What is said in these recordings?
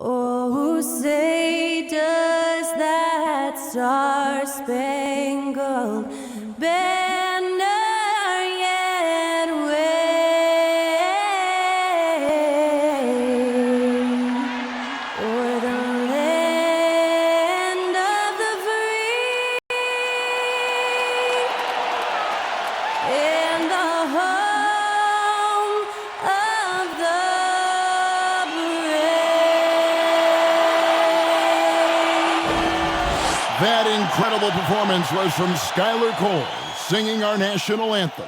Oh, say does that star-spangled banner yet wave o'er the land of the free and the home of the That incredible performance was from Skylar Cole, singing our national anthem.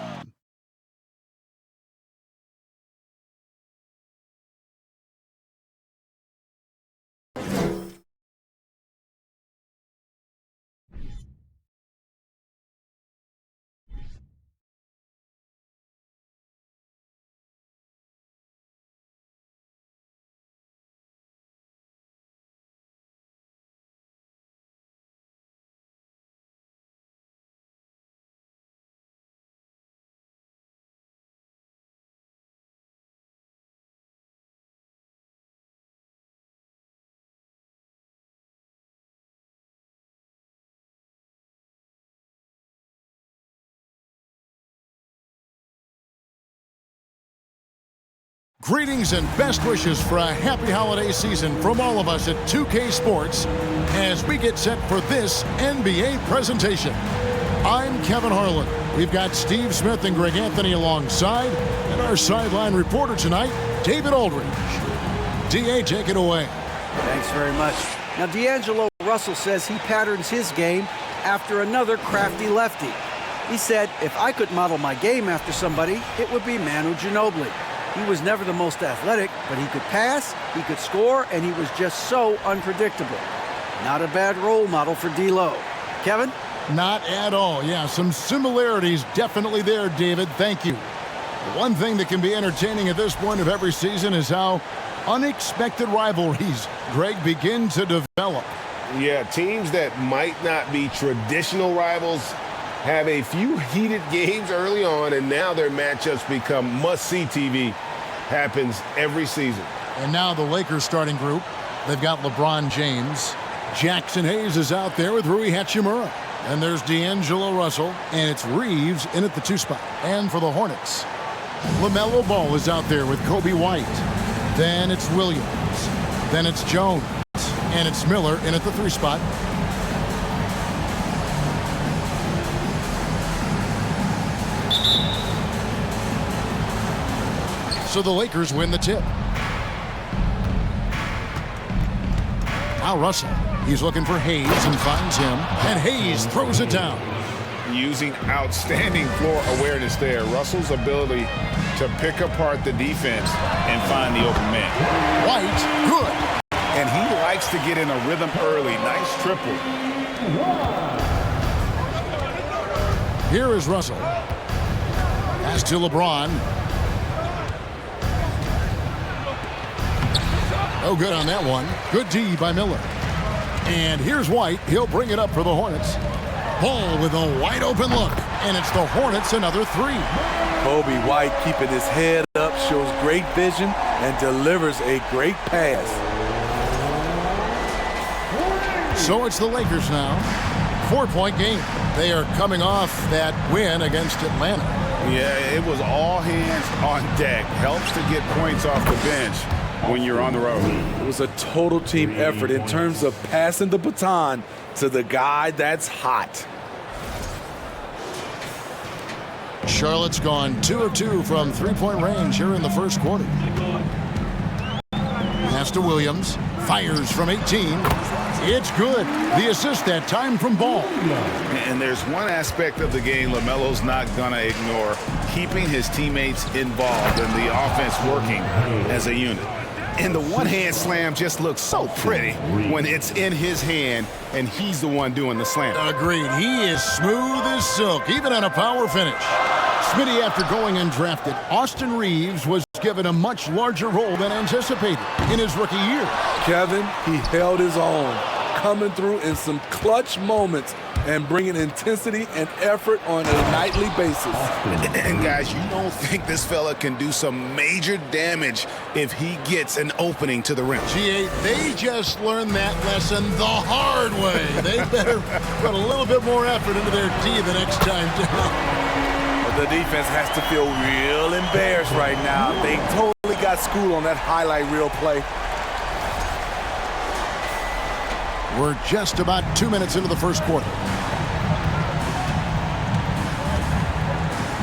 Greetings and best wishes for a happy holiday season from all of us at 2K Sports as we get set for this NBA presentation. I'm Kevin Harlan. We've got Steve Smith and Greg Anthony alongside, and our sideline reporter tonight, David Aldridge. D.A., take it away. Thanks very much. Now, D'Angelo Russell says he patterns his game after another crafty lefty. He said, if I could model my game after somebody, it would be Manu Ginobili. He was never the most athletic, but he could pass, he could score, and he was just so unpredictable. Not a bad role model for D'Lo. Kevin? Not at all. Yeah, some similarities definitely there, David. Thank you. One thing that can be entertaining at this point of every season is how unexpected rivalries, Greg, begin to develop. Yeah, teams that might not be traditional rivals have a few heated games early on, and now their matchups become must-see TV. Happens every season. And now the Lakers starting group. They've got LeBron James. Jackson Hayes is out there with Rui Hachimura. And there's D'Angelo Russell, and it's Reeves in at the 2 spot. And for the Hornets, LaMelo Ball is out there with Kobe White. Then it's Williams. Then it's Jones. And it's Miller in at the 3 spot. So the Lakers win the tip. Now Russell. He's looking for Hayes and finds him. And Hayes throws it down. Using outstanding floor awareness there. Russell's ability to pick apart the defense and find the open man. White, good. And he likes to get in a rhythm early. Nice triple. Here is Russell. Pass to LeBron. No good on that one. Good D by Miller. And here's White. He'll bring it up for the Hornets. Ball with a wide open look. And it's the Hornets another 3. Kobe White keeping his head up, shows great vision, and delivers a great pass. So it's the Lakers now. 4-point game. They are coming off that win against Atlanta. Yeah, it was all hands on deck. Helps to get points off the bench when you're on the road. It was a total team effort in terms of passing the baton to the guy that's hot. Charlotte's gone 2 of 2 from 3-point range here in the first quarter. Pass to Williams. Fires from 18. It's good. The assist that time from Ball. And there's one aspect of the game LaMelo's not going to ignore. Keeping his teammates involved and the offense working as a unit. And the one-hand slam just looks so pretty when it's in his hand and he's the one doing the slam. Agreed. He is smooth as silk, even on a power finish. Smitty, after going undrafted, Austin Reeves was given a much larger role than anticipated in his rookie year. Kevin, he held his own, coming through in some clutch moments and bringing intensity and effort on a nightly basis. And guys, you don't think this fella can do some major damage if he gets an opening to the rim. G8, they just learned that lesson the hard way. They better put a little bit more effort into their D the next time down. The defense has to feel real embarrassed right now. They totally got schooled on that highlight reel play. We're just about 2 minutes into the first quarter.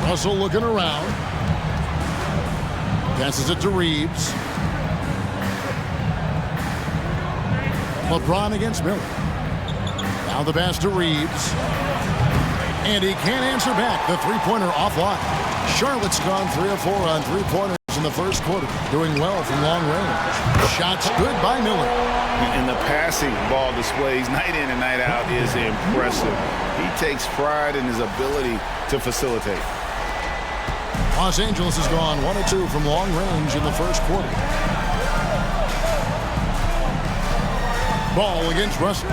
Russell looking around. Passes it to Reeves. LeBron against Miller. Now the pass to Reeves. And he can't answer back. The three-pointer offline. Charlotte's gone 3 of 4 on three-pointers in the first quarter. Doing well from long range. Shots good by Miller. And the passing ball displays night in and night out is impressive. He takes pride in his ability to facilitate. Los Angeles has gone 1 of 2 from long range in the first quarter. Ball against Russell.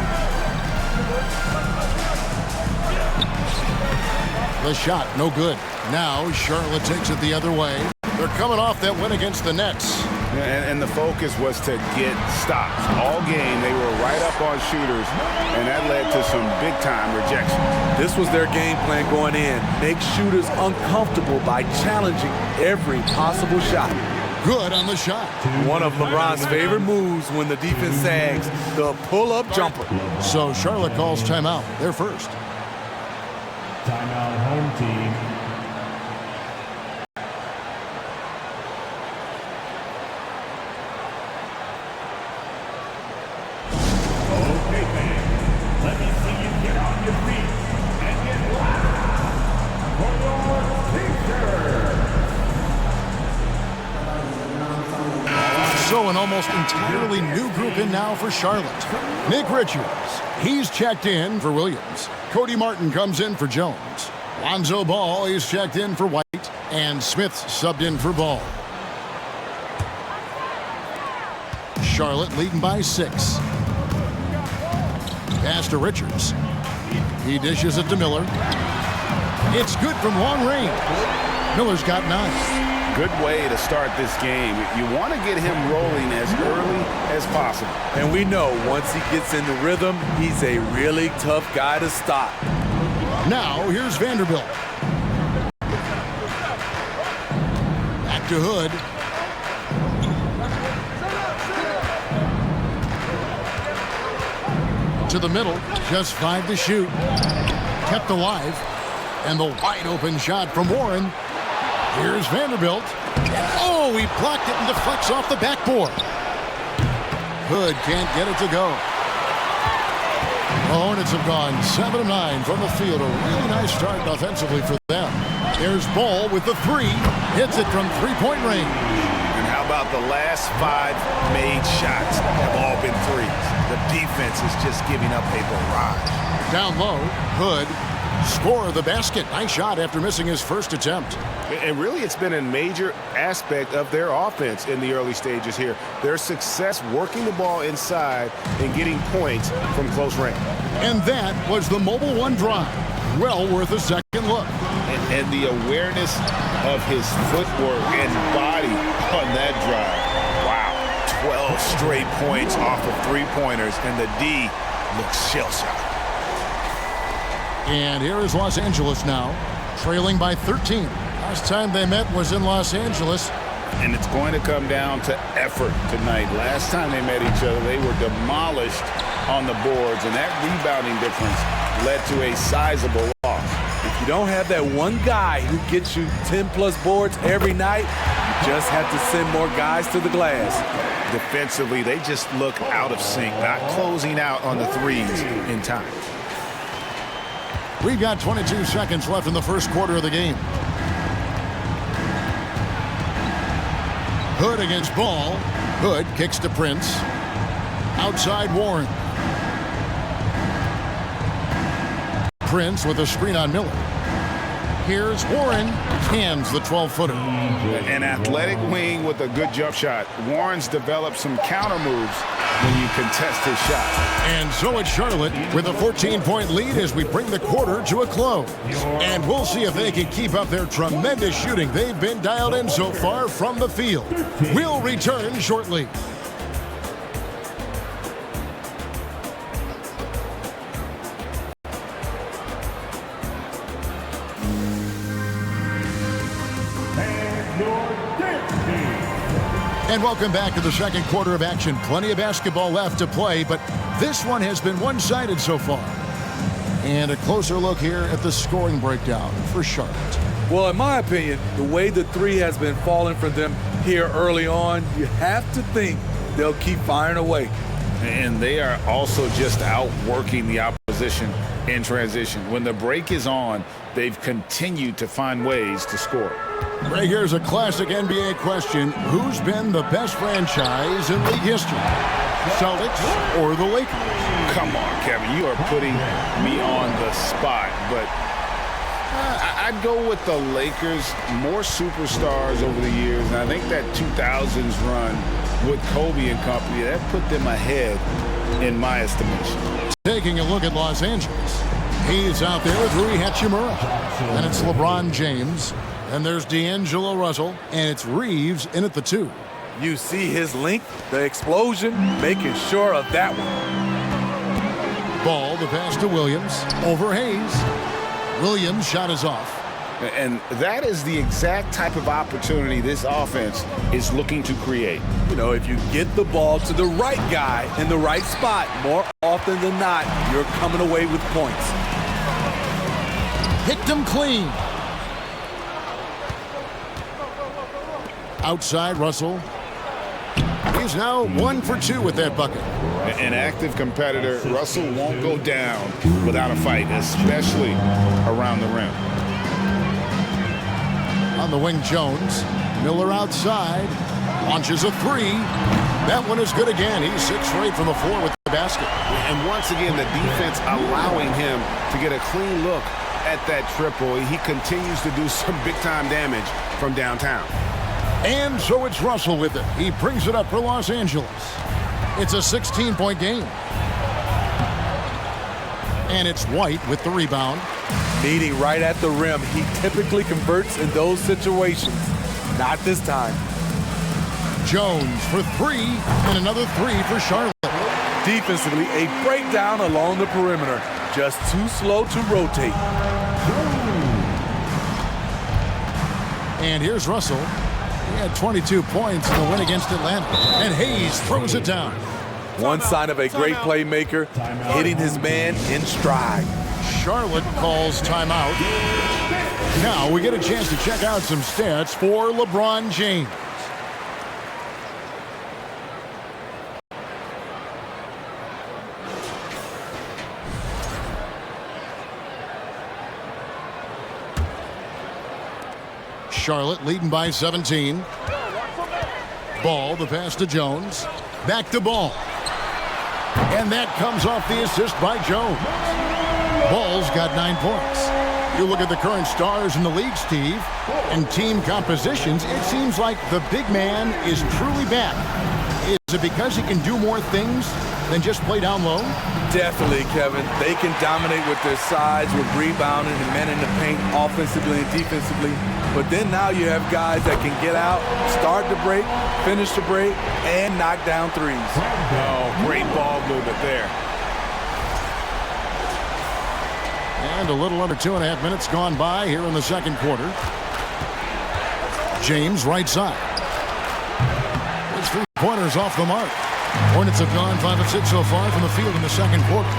The shot, no good. Now Charlotte takes it the other way. They're coming off that win against the Nets. And the focus was to get stops. All game, they were right up on shooters, and that led to some big-time rejections. This was their game plan going in. Make shooters uncomfortable by challenging every possible shot. Good on the shot. One of LeBron's favorite moves when the defense sags, the pull-up jumper. So Charlotte calls timeout. They're first. Timeout, home team. Okay, fans, let me see you get on your feet and get loud for your picture. So an almost entirely new group in now for Charlotte. Nick Richards, he's checked in for Williams. Cody Martin comes in for Jones. Lonzo Ball is checked in for White. And Smith's subbed in for Ball. Charlotte leading by 6. Pass to Richards. He dishes it to Miller. It's good from long range. Miller's got 9. Good way to start this game. You want to get him rolling as early as possible. And we know once he gets in the rhythm, he's a really tough guy to stop. Now here's Vanderbilt. Back to Hood. To the middle, just 5 to shoot. Kept alive. And the wide open shot from Warren. Here's Vanderbilt. Oh, he blocked it and deflects off the backboard. Hood can't get it to go. The Hornets have gone 7 of 9 from the field. A really nice start offensively for them. There's Ball with the 3. Hits it from three-point range. And how about the last 5 made shots have all been threes? The defense is just giving up a barrage. Down low, Hood. Score of the basket. Nice shot after missing his first attempt. And really, it's been a major aspect of their offense in the early stages here. Their success working the ball inside and getting points from close range. And that was the Mobile One drive. Well worth a second look. And the awareness of his footwork and body on that drive. Wow. 12 straight points off of three-pointers, and the D looks shell-shocked. And here is Los Angeles now, trailing by 13. Last time they met was in Los Angeles. And it's going to come down to effort tonight. Last time they met each other, they were demolished on the boards, and that rebounding difference led to a sizable loss. If you don't have that one guy who gets you 10-plus boards every night, you just have to send more guys to the glass. Defensively, they just look out of sync, not closing out on the threes in time. We've got 22 seconds left in the first quarter of the game. Hood against Ball. Hood kicks to Prince. Outside Warren. Prince with a screen on Miller. Here's Warren. Hands the 12-footer. An athletic wing with a good jump shot. Warren's developed some counter moves when you contest his shot. And so it's Charlotte with a 14-point lead as we bring the quarter to a close. And we'll see if they can keep up their tremendous shooting they've been dialed in so far from the field. We'll return shortly. And welcome back to the second quarter of action. Plenty of basketball left to play, but this one has been one-sided so far. And a closer look here at the scoring breakdown for Charlotte. Well, in my opinion, the way the three has been falling for them here early on, you have to think they'll keep firing away. And they are also just outworking the opposition in transition. When the break is on, they've continued to find ways to score. Right, here's a classic NBA question. Who's been the best franchise in league history? Celtics or the Lakers? Come on, Kevin. You are putting me on the spot. But I'd go with the Lakers. More superstars over the years. And I think that 2000s run with Kobe and company, that put them ahead in my estimation. Taking a look at Los Angeles. He's out there with Rui Hachimura. And it's LeBron James. And there's D'Angelo Russell, and it's Reeves in at the 2. You see his length, the explosion, making sure of that one. Ball, the pass to Williams, over Hayes. Williams' shot is off. And that is the exact type of opportunity this offense is looking to create. You know, if you get the ball to the right guy in the right spot, more often than not, you're coming away with points. Hit them clean. Outside, Russell. He's now 1 for 2 with that bucket. An active competitor, Russell won't go down without a fight, especially around the rim. On the wing, Jones. Miller outside. Launches a 3. That one is good again. He's 6 for 8 from the floor with the basket. And once again, the defense allowing him to get a clean look at that triple. He continues to do some big-time damage from downtown. And so it's Russell with it. He brings it up for Los Angeles. It's a 16-point game. And it's White with the rebound. Meeting right at the rim. He typically converts in those situations. Not this time. Jones for 3, and another 3 for Charlotte. Defensively, a breakdown along the perimeter. Just too slow to rotate. And here's Russell. He had 22 points in the win against Atlanta. And Hayes throws it down. One sign of a great playmaker, hitting his man in stride. Charlotte calls timeout. Now we get a chance to check out some stats for LeBron James. Charlotte leading by 17. Ball, the pass to Jones. Back to Ball. And that comes off the assist by Jones. Ball's got 9 points. You look at the current stars in the league, Steve, and team compositions, it seems like the big man is truly back. Is it because he can do more things than just play down low? Definitely, Kevin. They can dominate with their size, with rebounding and men in the paint, offensively and defensively. But then now you have guys that can get out, start the break, finish the break, and knock down threes. Oh, great ball movement there. And a little under 2.5 minutes gone by here in the second quarter. James right side. His 3-pointers off the mark. Hornets have gone 5 of 6 so far from the field in the second quarter.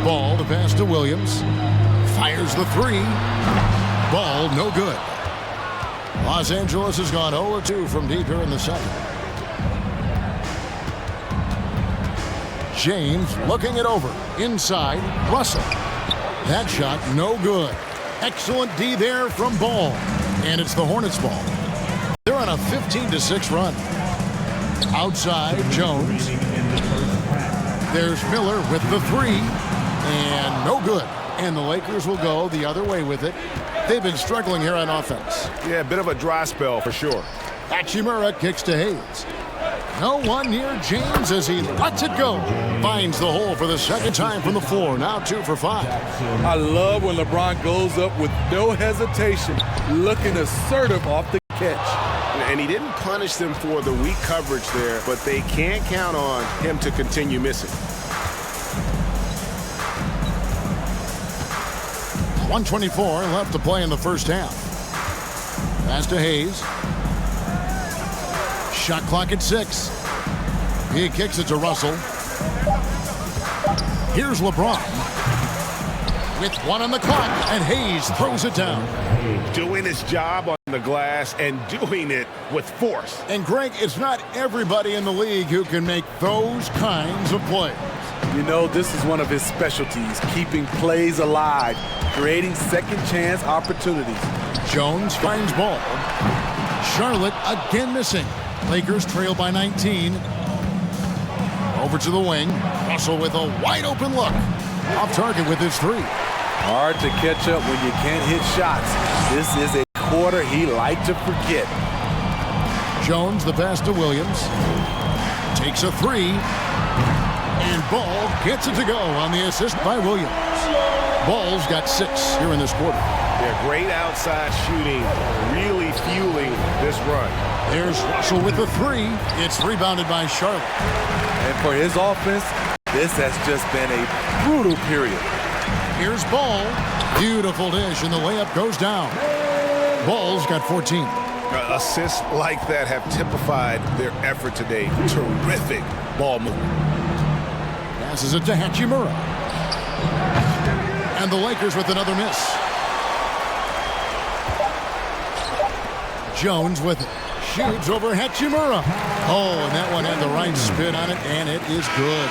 Ball, the pass to Williams. Fires the 3. Ball, no good. Los Angeles has gone 0-2 from deep here in the second. James looking it over. Inside, Russell. That shot, no good. Excellent D there from Ball. And it's the Hornets ball. They're on a 15-6 run. Outside, Jones. There's Miller with the 3. And no good. And the Lakers will go the other way with it. They've been struggling here on offense. Yeah, a bit of a dry spell for sure. Hachimura kicks to Hayes. No one near James as he lets it go. Finds the hole for the second time from the floor. Now 2 for 5. I love when LeBron goes up with no hesitation, looking assertive off the catch. And he didn't punish them for the weak coverage there, but they can't count on him to continue missing. 1:24 left to play in the first half. Pass to Hayes. Shot clock at 6. He kicks it to Russell. Here's LeBron. With 1 on the clock, and Hayes throws it down. Doing his job on the glass and doing it with force. And Greg, it's not everybody in the league who can make those kinds of plays. You know, this is one of his specialties, keeping plays alive, creating second chance opportunities. Jones finds ball. Charlotte again missing. Lakers trail by 19. Over to the wing. Russell with a wide open look. Off target with his 3. Hard to catch up when you can't hit shots. This is a quarter he liked to forget. Jones the pass to Williams. Takes a 3. And Ball gets it to go on the assist by Williams. Ball's got 6 here in this quarter. They're great outside shooting, really fueling this run. There's Russell with the 3. It's rebounded by Charlotte. And for his offense, this has just been a brutal period. Here's Ball. Beautiful dish, and the layup goes down. Ball's got 14. Assists like that have typified their effort today. Terrific ball movement. Passes it to Hachimura. And the Lakers with another miss. Jones with it. Shoots over Hachimura. Oh, and that one had the right spin on it, and it is good.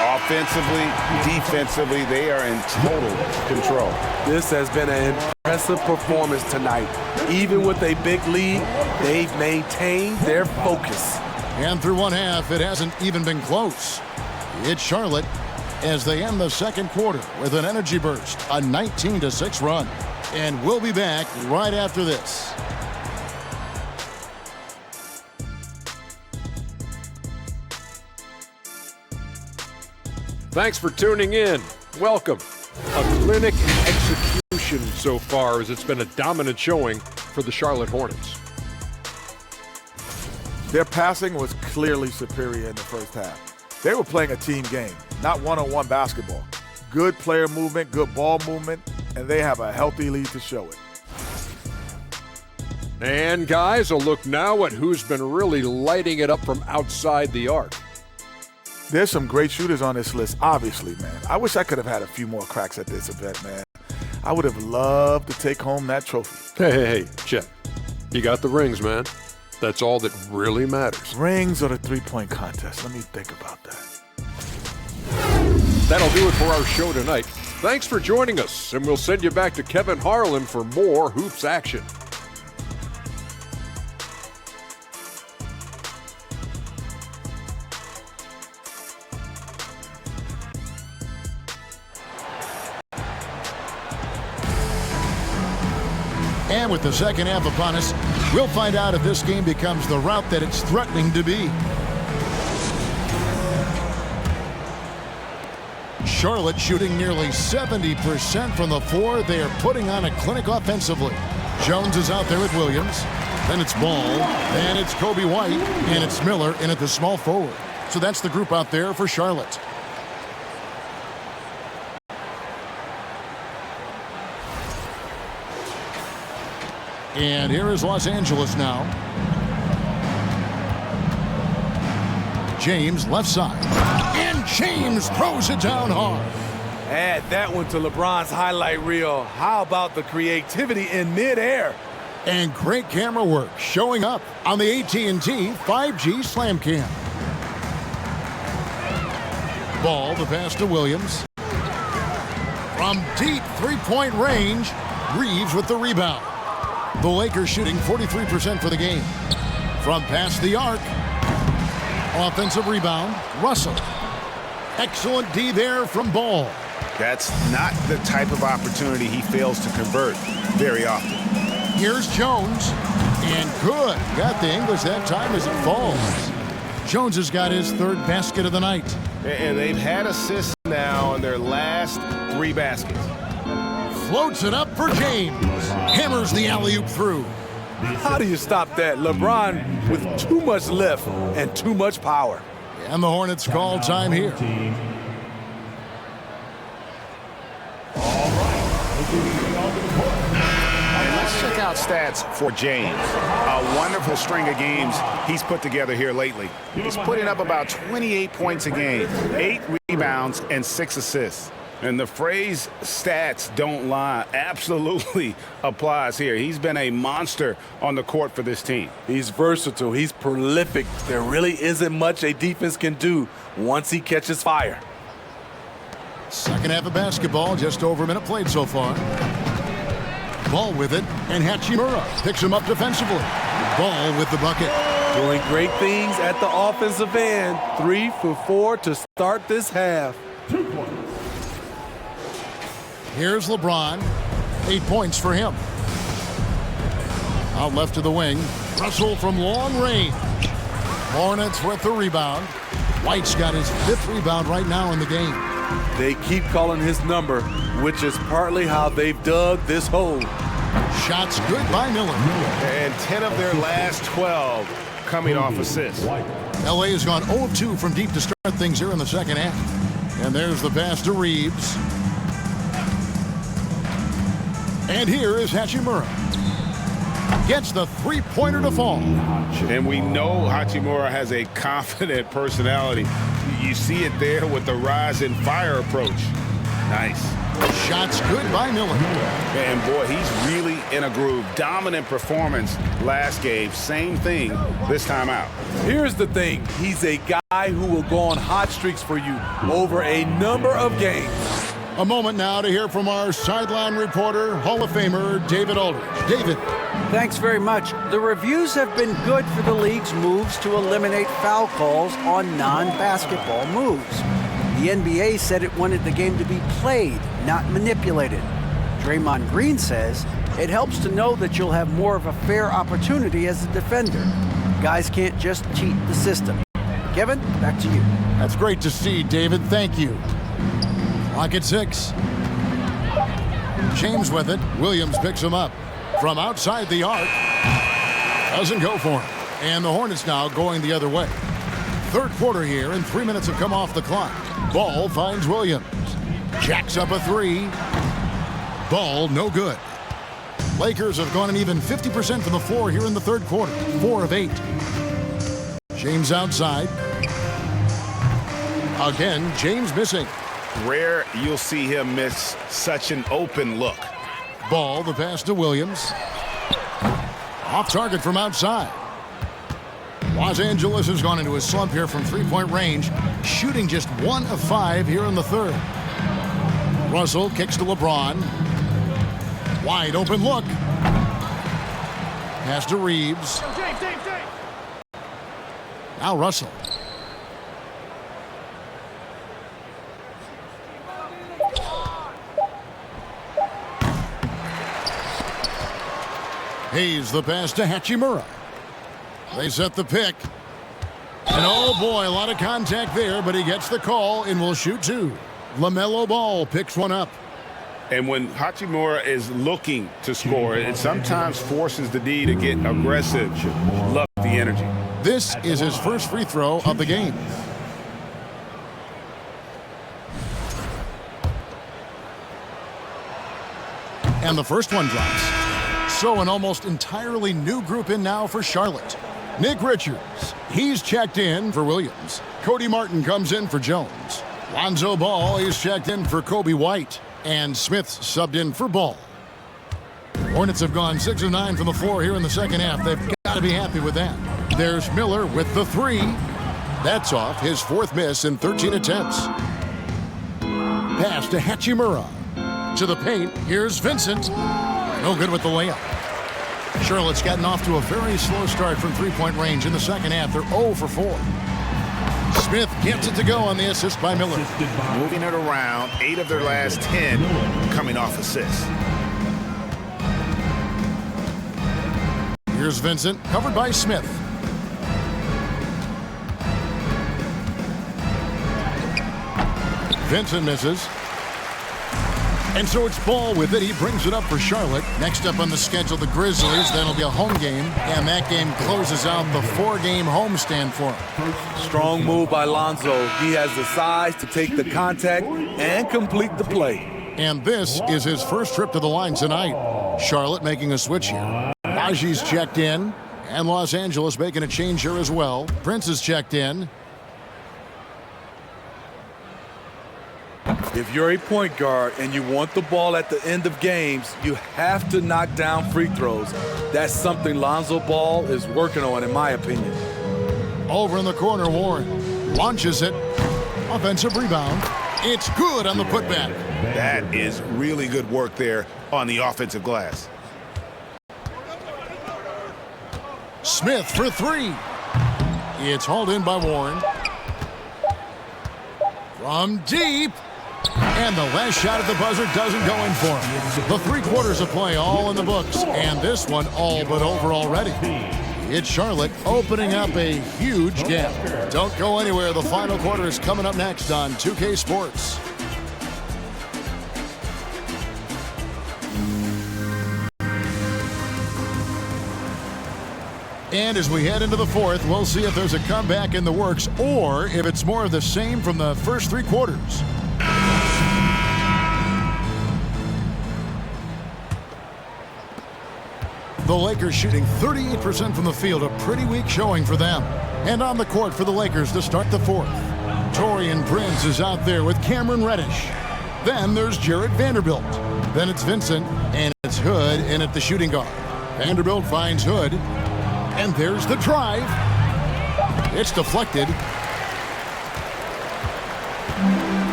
Offensively, defensively, they are in total control. This has been an impressive performance tonight. Even with a big lead, they've maintained their focus. And through one half, it hasn't even been close. It's Charlotte as they end the second quarter with an energy burst, a 19-6 run. And we'll be back right after this. Thanks for tuning in. Welcome. A clinic execution so far, as it's been a dominant showing for the Charlotte Hornets. Their passing was clearly superior in the first half. They were playing a team game, not one-on-one basketball. Good player movement, good ball movement, and they have a healthy lead to show it. And guys, a look now at who's been really lighting it up from outside the arc. There's some great shooters on this list, obviously, man. I wish I could have had a few more cracks at this event, man. I would have loved to take home that trophy. Hey, Chet. You got the rings, man. That's all that really matters. Rings or the three-point contest? Let me think about that. That'll do it for our show tonight. Thanks for joining us, and we'll send you back to Kevin Harlan for more hoops action. And with the second half upon us, we'll find out if this game becomes the route that it's threatening to be. Charlotte shooting nearly 70% from the floor. They are putting on a clinic offensively. Jones is out there with Williams. Then it's Ball. Then it's Kobe White. And it's Miller in at the small forward. So that's the group out there for Charlotte. And here is Los Angeles now. James left side. And James throws it down hard. Add that one to LeBron's highlight reel. How about the creativity in midair? And great camera work showing up on the AT&T 5G Slam Cam. Ball, the pass to Williams. From deep three-point range, Reeves with the rebound. The Lakers shooting 43% for the game. From past the arc. Offensive rebound, Russell. Excellent D there from Ball. That's not the type of opportunity he fails to convert very often. Here's Jones. And good. Got the English that time as it falls. Jones has got his third basket of the night. And they've had assists now in their last 3 baskets. Floats it up for James. Hammers the alley-oop through. How do you stop that? LeBron with too much lift and too much power. And the Hornets call time here. And let's check out stats for James. A wonderful string of games he's put together here lately. He's putting up about 28 points a game, 8 rebounds, and 6 assists. And the phrase stats don't lie absolutely applies here. He's been a monster on the court for this team. He's versatile. He's prolific. There really isn't much a defense can do once he catches fire. Second half of basketball, just over a minute played so far. Ball with it, and Hachimura picks him up defensively. Ball with the bucket. Doing great things at the offensive end. 3 for 4 to start this half. 2 points. Here's LeBron. 8 points for him. Out left to the wing. Russell from long range. Hornets with the rebound. White's got his 5th rebound right now in the game. They keep calling his number, which is partly how they've dug this hole. Shots good by Miller. And 10 of their last 12 coming off assists. LA has gone 0 of 2 from deep to start things here in the second half. And there's the pass to Reeves. And here is Hachimura. Gets the three-pointer to fall. And we know Hachimura has a confident personality. You see it there with the rise and fire approach. Nice. Shots good by Miller. And boy, he's really in a groove. Dominant performance last game. Same thing this time out. Here's the thing. He's a guy who will go on hot streaks for you over a number of games. A moment now to hear from our sideline reporter, Hall of Famer David Aldridge. David. Thanks very much. The reviews have been good for the league's moves to eliminate foul calls on non-basketball moves. The NBA said it wanted the game to be played, not manipulated. Draymond Green says it helps to know that you'll have more of a fair opportunity as a defender. Guys can't just cheat the system. Kevin, back to you. That's great to see, David. Thank you. Clock at 6. James with it. Williams picks him up. From outside the arc. Doesn't go for him. And the Hornets now going the other way. Third quarter here, and 3 minutes have come off the clock. Ball finds Williams. Jacks up a 3. Ball no good. Lakers have gone an even 50% from the floor here in the third quarter. 4 of 8. James outside. Again, James missing. Rare you'll see him miss such an open look. Ball, the pass to Williams. Off target from outside. Los Angeles has gone into a slump here from three-point range, shooting just 1 of 5 here in the third. Russell kicks to LeBron. Wide open look. Pass to Reeves. Now Russell. Hayes the pass to Hachimura. They set the pick. And oh boy, a lot of contact there, but he gets the call and will shoot 2. LaMelo Ball picks one up. And when Hachimura is looking to score, it sometimes forces the D to get aggressive. Love the energy. This is his first free throw of the game. And the first one drops. So an almost entirely new group in now for Charlotte. Nick Richards, he's checked in for Williams. Cody Martin comes in for Jones. Lonzo Ball is checked in for Kobe White. And Smith's subbed in for Ball. Hornets have gone 6 of 9 from the floor here in the second half. They've got to be happy with that. There's Miller with the 3. That's off his 4th miss in 13 attempts. Pass to Hachimura. To the paint, here's Vincent. No good with the layup. Charlotte's gotten off to a very slow start from three-point range in the second half. They're 0 for 4. Smith gets it to go on the assist by Miller. Moving it around, 8 of their last 10 coming off assists. Here's Vincent, covered by Smith. Vincent misses. And so it's Ball with it. He brings it up for Charlotte. Next up on the schedule, the Grizzlies. Then it'll be a home game. And that game closes out the 4-game homestand for him. Strong move by Lonzo. He has the size to take the contact and complete the play. And this is his first trip to the line tonight. Charlotte making a switch here. Najee's checked in. And Los Angeles making a change here as well. Prince is checked in. If you're a point guard and you want the ball at the end of games, you have to knock down free throws. That's something Lonzo Ball is working on, in my opinion. Over in the corner, Warren launches it. Offensive rebound. It's good on the putback. That is really good work there on the offensive glass. Smith for three. It's hauled in by Warren. From deep. And the last shot at the buzzer doesn't go in for him. The 3 quarters of play all in the books. And this one all but over already. It's Charlotte opening up a huge gap. Don't go anywhere. The final quarter is coming up next on 2K Sports. And as we head into the fourth, we'll see if there's a comeback in the works or if it's more of the same from the first 3 quarters. The Lakers shooting 38% from the field, a pretty weak showing for them. And on the court for the Lakers to start the fourth. Taurean Prince is out there with Cameron Reddish. Then there's Jarrett Vanderbilt. Then it's Vincent, and it's Hood in at the shooting guard. Vanderbilt finds Hood. And there's the drive. It's deflected.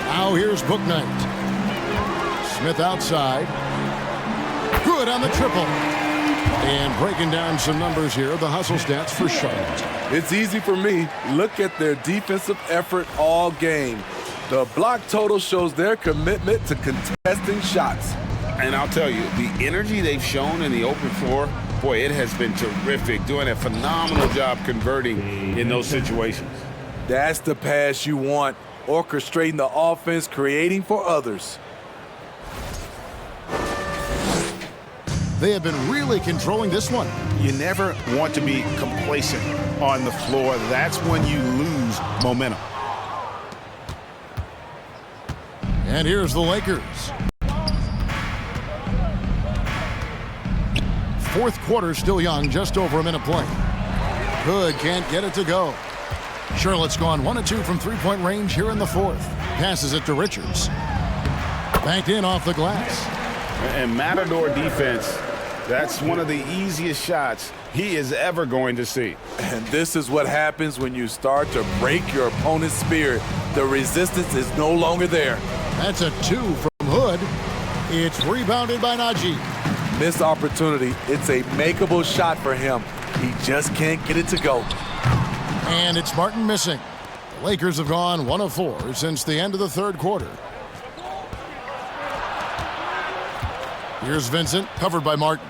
Now here's Bouknight. Smith outside. Good on the triple. And breaking down some numbers here, the hustle stats for Charlotte. It's easy for me. Look at their defensive effort all game. The block total shows their commitment to contesting shots. And I'll tell you, the energy they've shown in the open floor, boy, it has been terrific. Doing a phenomenal job converting in those situations. That's the pass you want. Orchestrating the offense, creating for others. They have been really controlling this one. You never want to be complacent on the floor. That's when you lose momentum. And here's the Lakers. Fourth quarter still young, just over a minute play. Hood can't get it to go. Charlotte's gone 1 of 2 from 3-point range here in the fourth. Passes it to Richards. Banked in off the glass. And Matador defense, that's one of the easiest shots he is ever going to see. And this is what happens when you start to break your opponent's spirit. The resistance is no longer there. That's a 2 from Hood. It's rebounded by Najee. Missed opportunity. It's a makeable shot for him. He just can't get it to go. And it's Martin missing. The Lakers have gone 1 of 4 since the end of the third quarter. Here's Vincent, covered by Martin.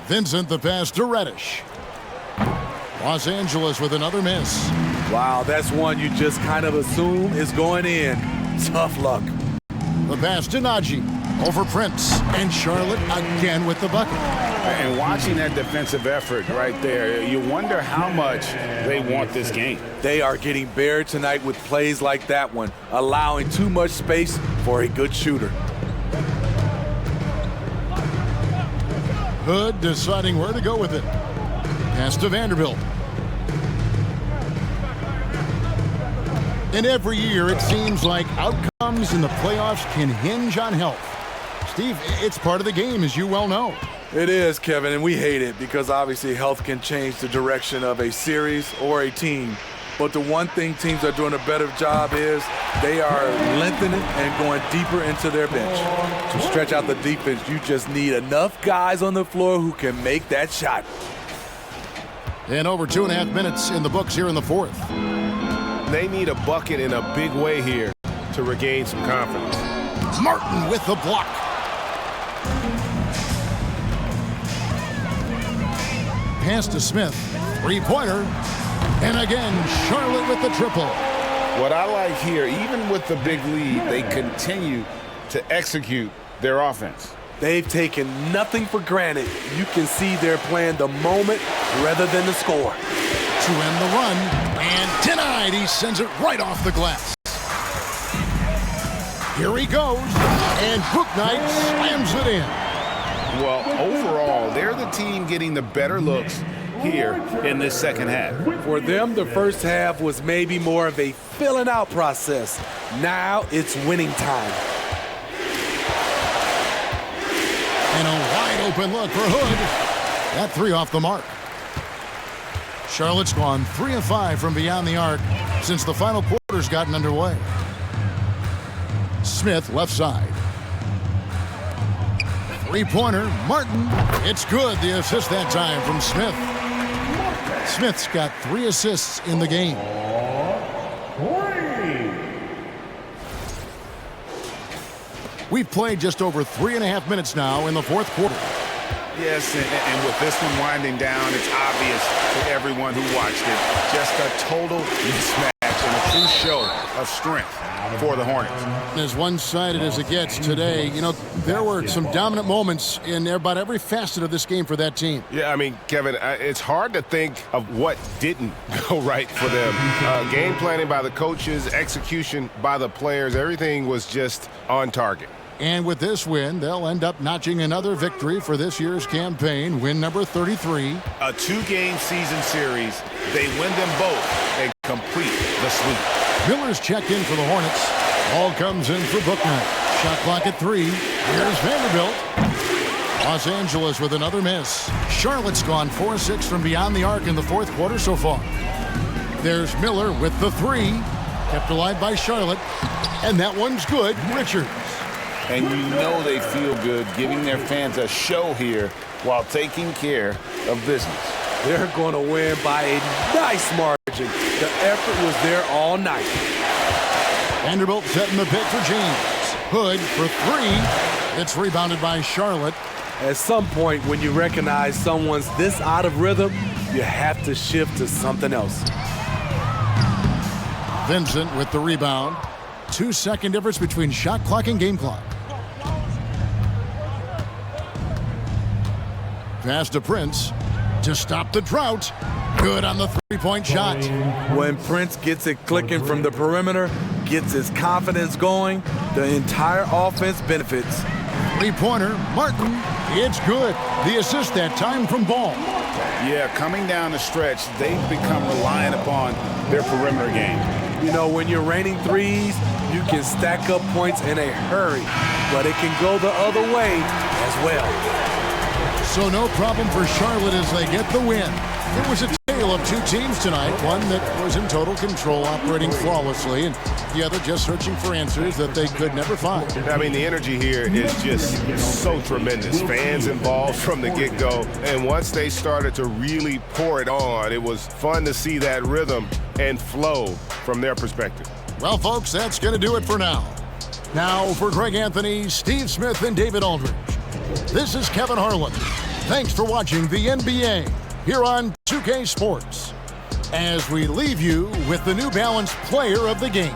Vincent, the pass to Reddish. Los Angeles with another miss. Wow, that's one you just kind of assume is going in. Tough luck. The pass to Najee. Over Prince. And Charlotte again with the bucket. And watching that defensive effort right there, you wonder how much they want this game. They are getting buried tonight with plays like that one, allowing too much space for a good shooter. Hood deciding where to go with it. Pass to Vanderbilt. And every year it seems like outcomes in the playoffs can hinge on health. Steve, it's part of the game, as you well know. It is, Kevin, and we hate it because obviously health can change the direction of a series or a team. But the one thing teams are doing a better job is they are lengthening and going deeper into their bench. To stretch out the defense, you just need enough guys on the floor who can make that shot. And over 2.5 minutes in the books here in the fourth. They need a bucket in a big way here to regain some confidence. Martin with the block. Pass to Smith. 3-pointer. And again, Charlotte with the triple. What I like here, even with the big lead, they continue to execute their offense. They've taken nothing for granted. You can see they're playing the moment rather than the score. To end the run, and denied. He sends it right off the glass. Here he goes, and Bouknight slams it in. Well, overall, they're the team getting the better looks here in this second half. For them, the first half was maybe more of a filling out process. Now it's winning time. And a wide open look for Hood. That three off the mark. Charlotte's gone 3 of 5 from beyond the arc since the final quarter's gotten underway. Smith left side. Three-pointer, Martin. It's good. The assist that time from Smith. Smith's got 3 assists in the game. We've played just over 3.5 minutes now in the fourth quarter. Yes, and with this one winding down, it's obvious to everyone who watched it. Just a total mismatch and a true show of strength for the Hornets. As one-sided as it gets today, you know, there were some dominant moments in about every facet of this game for that team. Yeah, I mean, Kevin, it's hard to think of what didn't go right for them. Game planning by the coaches, execution by the players, everything was just on target. And with this win, they'll end up notching another victory for this year's campaign, win number 33. A 2-game season series. They win them both and complete the sweep. Miller's checked in for the Hornets. Ball comes in for Bouknight. Shot clock at 3. Here's Vanderbilt. Los Angeles with another miss. Charlotte's gone 4-6 from beyond the arc in the fourth quarter so far. There's Miller with the 3. Kept alive by Charlotte. And that one's good. Richards. And you know they feel good giving their fans a show here while taking care of business. They're going to win by a nice margin. The effort was there all night. Vanderbilt setting the pick for James. Hood for 3. It's rebounded by Charlotte. At some point, when you recognize someone's this out of rhythm, you have to shift to something else. Vincent with the rebound. 2-second difference between shot clock and game clock. Pass to Prince to stop the drought. Good on the three-point shot. When Prince gets it clicking from the perimeter, gets his confidence going, the entire offense benefits. Three-pointer, Martin. It's good. The assist that time from Ball. Yeah, coming down the stretch, they've become reliant upon their perimeter game. You know, when you're raining threes, you can stack up points in a hurry, but it can go the other way as well. So no problem for Charlotte as they get the win. It was a tale of 2 teams tonight, one that was in total control, operating flawlessly, and the other just searching for answers that they could never find. I mean, the energy here is just so tremendous. Fans involved from the get-go, and once they started to really pour it on, it was fun to see that rhythm and flow from their perspective. Well, folks, that's going to do it for now. Now, for Greg Anthony, Steve Smith, and David Aldridge, this is Kevin Harlan. Thanks for watching the NBA here on 2K Sports, as we leave you with the New Balance Player of the Game.